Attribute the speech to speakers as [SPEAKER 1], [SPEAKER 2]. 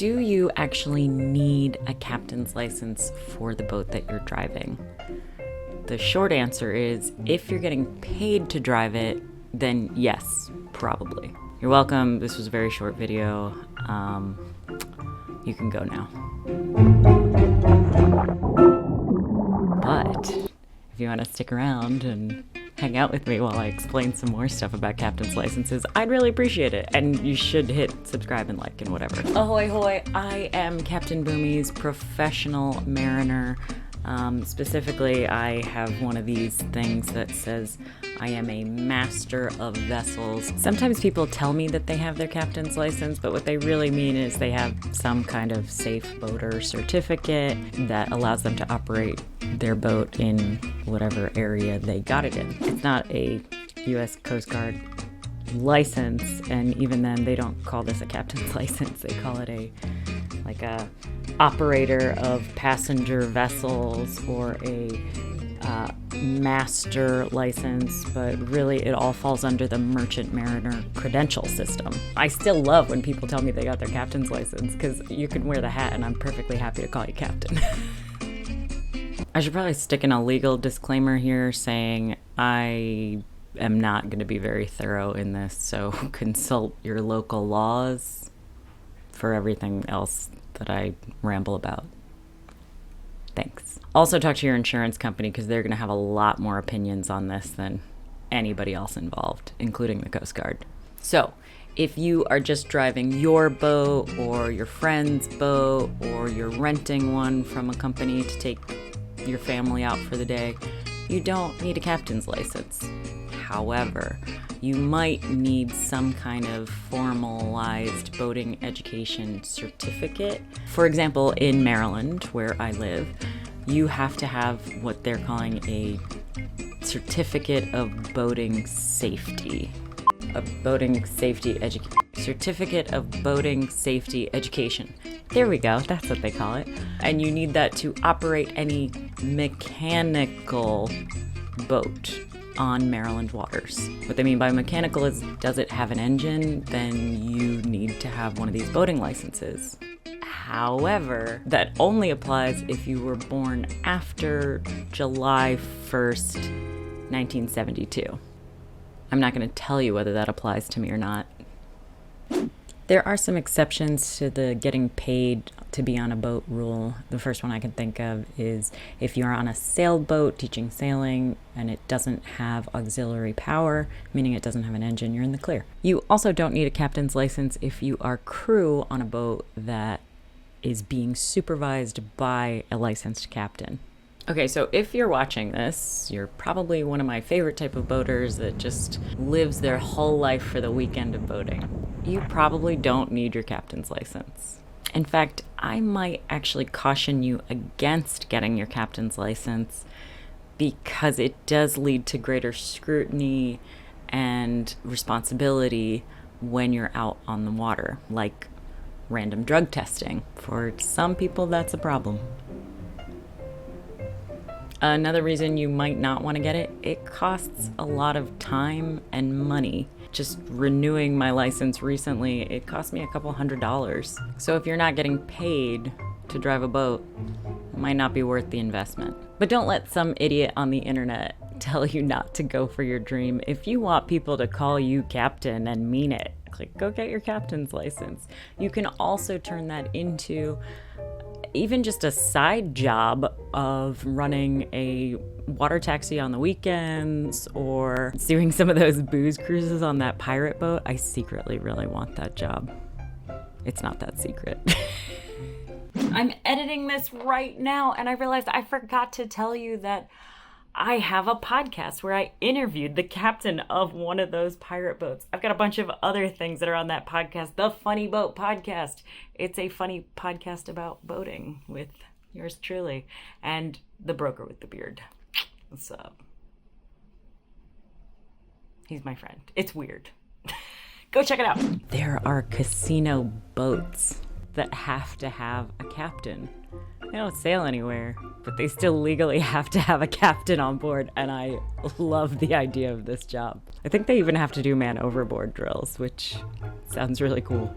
[SPEAKER 1] Do you actually need a captain's license for the boat that you're driving? The short answer is, if you're getting paid to drive it, then yes, probably. You're welcome. This was a very short video. You can go now. But if you want to stick around and hang out with me while I explain some more stuff about captain's licenses, I'd really appreciate it. And you should hit subscribe and like and whatever. Ahoy hoy, I am Captain Boomies, professional mariner. Specifically, I have one of these things that says I am a master of vessels. Sometimes people tell me that they have their captain's license, but what they really mean is they have some kind of safe boater certificate that allows them to operate their boat in whatever area they got it in. It's not a U.S. Coast Guard license, and even then they don't call this a captain's license. They call it a operator of passenger vessels or a master license, but really it all falls under the merchant mariner credential system. I still love when people tell me they got their captain's license, because you can wear the hat and I'm perfectly happy to call you captain. I should probably stick in a legal disclaimer here saying I am not going to be very thorough in this, so consult your local laws for everything else that I ramble about. Thanks. Also talk to your insurance company, because they're going to have a lot more opinions on this than anybody else involved, including the Coast Guard. So, if you are just driving your boat or your friend's boat, or you're renting one from a company to take your family out for the day, you don't need a captain's license. However, you might need some kind of formalized boating education certificate. For example, in Maryland, where I live, you have to have what they're calling a certificate of boating safety. Certificate of boating safety education. There we go, that's what they call it. And you need that to operate any mechanical boat on Maryland waters. What they mean by mechanical is, does it have an engine? Then you need to have one of these boating licenses. However, that only applies if you were born after July 1st, 1972. I'm not going to tell you whether that applies to me or not. There are some exceptions to the getting paid to be on a boat rule. The first one I can think of is if you're on a sailboat teaching sailing and it doesn't have auxiliary power, meaning it doesn't have an engine, you're in the clear. You also don't need a captain's license if you are crew on a boat that is being supervised by a licensed captain. Okay, so if you're watching this, you're probably one of my favorite type of boaters that just lives their whole life for the weekend of boating. You probably don't need your captain's license. In fact, I might actually caution you against getting your captain's license, because it does lead to greater scrutiny and responsibility when you're out on the water, like random drug testing. For some people, that's a problem. Another reason you might not want to get it, it costs a lot of time and money. Just renewing my license recently, it cost me a couple $100s. So if you're not getting paid to drive a boat, it might not be worth the investment. But don't let some idiot on the internet tell you not to go for your dream. If you want people to call you captain and mean it, go get your captain's license. You can also turn that into even just a side job of running a water taxi on the weekends, or doing some of those booze cruises on that pirate boat. I secretly really want that job. It's not that secret. I'm editing this right now, and I realized I forgot to tell you that I have a podcast where I interviewed the captain of one of those pirate boats. I've got a bunch of other things that are on that podcast. The Funny Boat Podcast. It's a funny podcast about boating with yours truly and the broker with the beard. What's up? He's my friend. It's weird. Go check it out. There are casino boats that have to have a captain. They don't sail anywhere, but they still legally have to have a captain on board, and I love the idea of this job. I think they even have to do man overboard drills, which sounds really cool.